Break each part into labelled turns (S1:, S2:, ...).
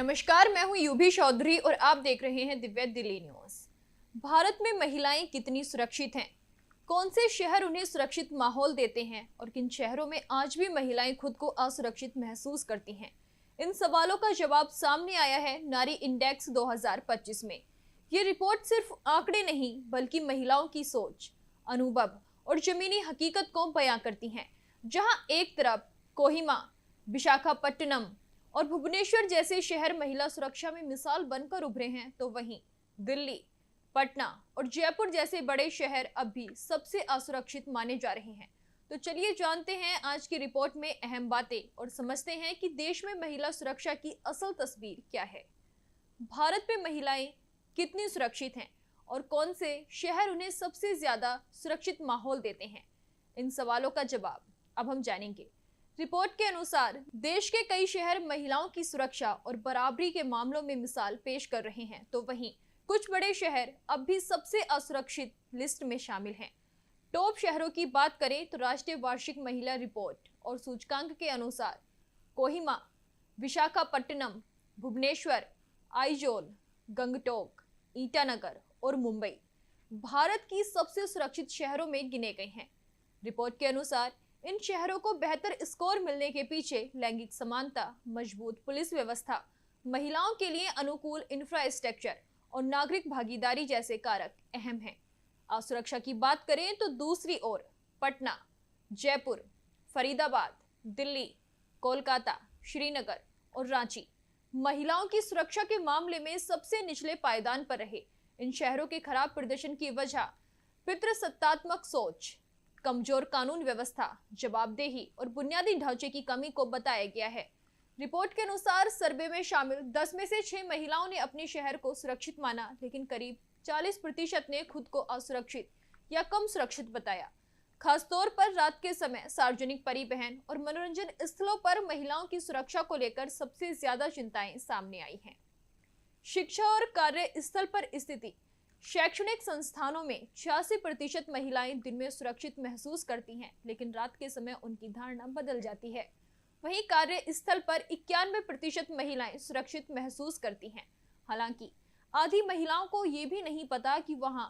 S1: नमस्कार, मैं हूं यूभी चौधरी और आप देख रहे हैं दिव्य दिल्ली न्यूज। भारत में महिलाएं कितनी सुरक्षित हैं? कौन से शहर उन्हें सुरक्षित माहौल देते हैं और किन शहरों में आज भी महिलाएं खुद को असुरक्षित महसूस करती हैं? इन सवालों का जवाब सामने आया है नारी इंडेक्स 2025 में। ये रिपोर्ट सिर्फ आंकड़े नहीं बल्कि महिलाओं की सोच, अनुभव और जमीनी हकीकत को बयां करती हैं। जहां एक तरफ कोहिमा, विशाखापट्टनम और भुवनेश्वर जैसे शहर महिला सुरक्षा में मिसाल बनकर उभरे हैं, तो वहीं दिल्ली, पटना और जयपुर जैसे बड़े शहर अब भी सबसे असुरक्षित माने जा रहे हैं। तो चलिए जानते हैं आज की रिपोर्ट में अहम बातें और समझते हैं कि देश में महिला सुरक्षा की असल तस्वीर क्या है। भारत में महिलाएं कितनी सुरक्षित हैं और कौन से शहर उन्हें सबसे ज्यादा सुरक्षित माहौल देते हैं? इन सवालों का जवाब अब हम जानेंगे। रिपोर्ट के अनुसार देश के कई शहर महिलाओं की सुरक्षा और बराबरी के मामलों में मिसाल पेश कर रहे हैं, तो वहीं कुछ बड़े शहर अब भी सबसे असुरक्षित लिस्ट में शामिल हैं। टॉप शहरों की बात करें तो राष्ट्रीय वार्षिक महिला रिपोर्ट और सूचकांक के अनुसार कोहिमा, विशाखापट्टनम, भुवनेश्वर, आइजोल, गंगटोक, ईटानगर और मुंबई भारत की सबसे सुरक्षित शहरों में गिने गए हैं। रिपोर्ट के अनुसार इन शहरों को बेहतर स्कोर मिलने के पीछे लैंगिक समानता, मजबूत पुलिस व्यवस्था, महिलाओं के लिए अनुकूल इंफ्रास्ट्रक्चर और नागरिक भागीदारी जैसे कारक अहम हैं। असुरक्षा की बात करें तो दूसरी ओर पटना, जयपुर, फरीदाबाद, दिल्ली, कोलकाता, श्रीनगर और रांची महिलाओं की सुरक्षा के मामले में सबसे निचले पायदान पर रहे। इन शहरों के खराब प्रदर्शन की वजह पितृसत्तात्मक सोच, कमजोर कानून व्यवस्था, जवाबदेही और बुनियादी ढांचे की कमी को बताया गया है। रिपोर्ट के अनुसार सर्वे में शामिल 10 में से 6 महिलाओं ने अपने शहर को सुरक्षित माना, लेकिन करीब 40% ने खुद को असुरक्षित या कम सुरक्षित बताया। खासतौर पर रात के समय सार्वजनिक परिवहन और मनोरंजन स्थलों पर महिलाओं की सुरक्षा को लेकर सबसे ज्यादा चिंताएं सामने आई हैं। शिक्षा और कार्य स्थल पर स्थिति। शैक्षणिक संस्थानों में 86% महिलाएं दिन में सुरक्षित महसूस करती हैं, लेकिन रात के समय उनकी धारणा बदल जाती है। वहीं कार्य स्थल पर 91% महिलाएं सुरक्षित महसूस करती हैं। हालांकि आधी महिलाओं को ये भी नहीं पता कि वहां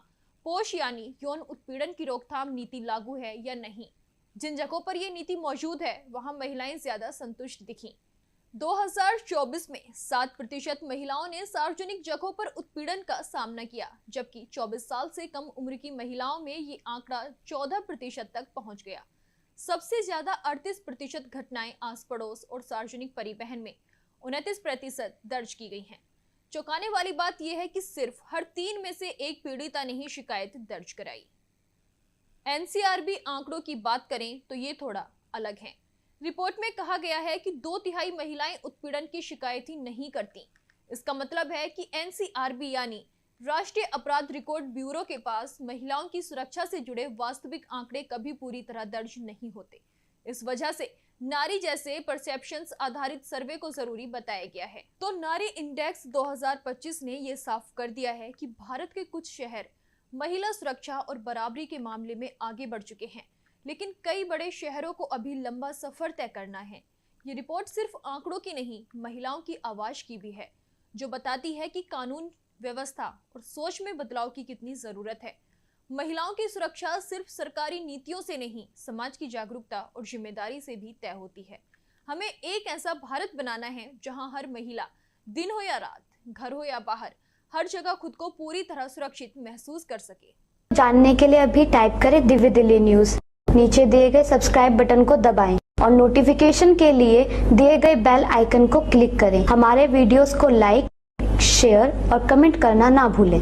S1: पोष यानी यौन उत्पीड़न की रोकथाम नीति लागू है या नहीं। जिन जगहों पर यह नीति मौजूद है वहां महिलाएं ज्यादा संतुष्ट दिखीं। 2024 में 7% महिलाओं ने सार्वजनिक जगहों पर उत्पीड़न का सामना किया, जबकि 24 साल से कम उम्र की महिलाओं में ये आंकड़ा 14% तक पहुंच गया। सबसे ज्यादा 38% घटनाएं आस पड़ोस और सार्वजनिक परिवहन में 29% दर्ज की गई हैं। चौंकाने वाली बात यह है कि सिर्फ हर 3 में से एक पीड़िता ने ही शिकायत दर्ज कराई। एनसीआरबी आंकड़ों की बात करें तो ये थोड़ा अलग है। रिपोर्ट में कहा गया है कि 2/3 महिलाएं उत्पीड़न की शिकायत ही नहीं करती। इसका मतलब है कि एनसीआरबी यानी राष्ट्रीय अपराध रिकॉर्ड ब्यूरो के पास महिलाओं की सुरक्षा से जुड़े वास्तविक आंकड़े कभी पूरी तरह दर्ज नहीं होते। इस वजह से नारी जैसे परसेप्शंस आधारित सर्वे को जरूरी बताया गया है। तो नारी इंडेक्स 2025 ने यह साफ कर दिया है कि भारत के कुछ शहर महिला सुरक्षा और बराबरी के मामले में आगे बढ़ चुके हैं, लेकिन कई बड़े शहरों को अभी लंबा सफर तय करना है। ये रिपोर्ट सिर्फ आंकड़ों की नहीं, महिलाओं की आवाज की भी है, जो बताती है कि कानून व्यवस्था और सोच में बदलाव की कितनी जरूरत है। महिलाओं की सुरक्षा सिर्फ सरकारी नीतियों से नहीं, समाज की जागरूकता और जिम्मेदारी से भी तय होती है। हमें एक ऐसा भारत बनाना है जहां हर महिला दिन हो या रात, घर हो या बाहर, हर जगह खुद को पूरी तरह सुरक्षित महसूस कर सके।
S2: जानने के लिए अभी टाइप करें दिव्य दिल्ली न्यूज। नीचे दिए गए सब्सक्राइब बटन को दबाएं और नोटिफिकेशन के लिए दिए गए बेल आइकन को क्लिक करें। हमारे वीडियोस को लाइक, शेयर और कमेंट करना ना भूलें।